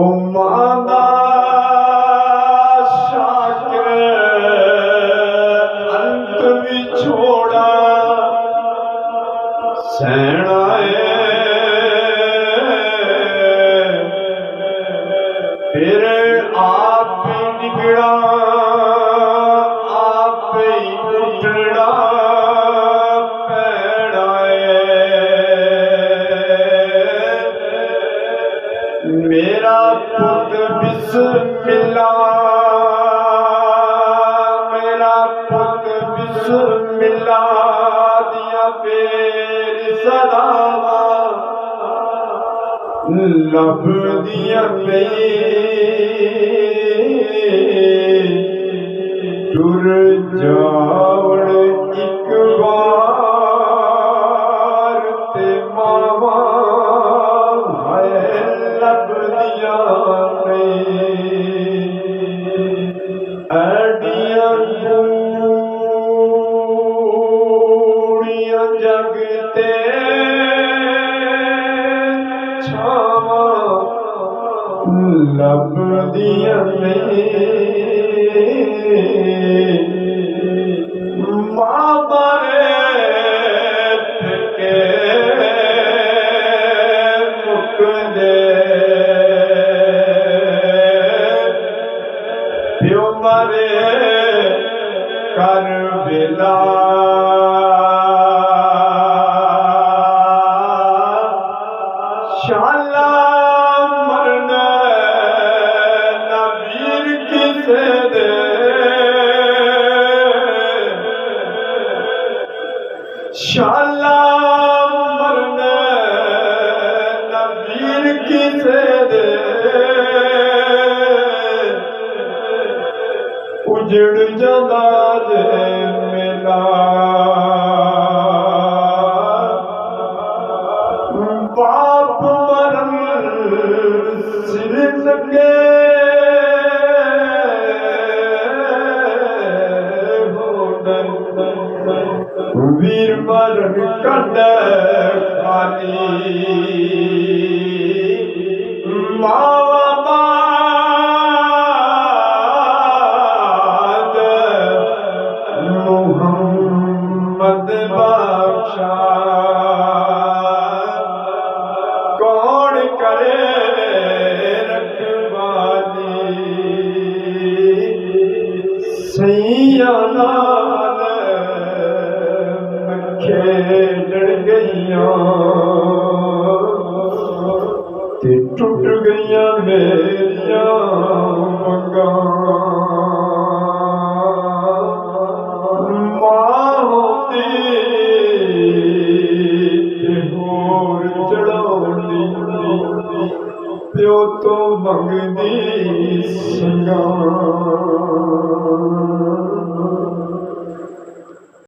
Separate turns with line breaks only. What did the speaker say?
उम्मादा शाकिर अंत विछोड़ा सैना फिर आप निकड़ा आप ही उठड़ा पैड़ा मेरा पुत बिस्मिल्लाह मेरा पुत बिस्मिल्लाह दिया फेर सदावा लब दिया टुर जावड़ एक बार ते मावा है लब दिया अडिया गूड़िया जगते लब दिया माँ बारे के मुक दे प्यो मारे कर बेला शाला शाला मरने नबीर किसे दे उजड़ जादा जे मेला बाप मरन सिर लगे वीर मरण कंड खाली मावा बाद मुहम्मद बादशाह कौन करे रखवाली सैया नाल खेड़ गईया ते टुट गईया मेरिया मंगा मां होती ते होर चढ़ाउंदी प्यो तो मंगदी संगा।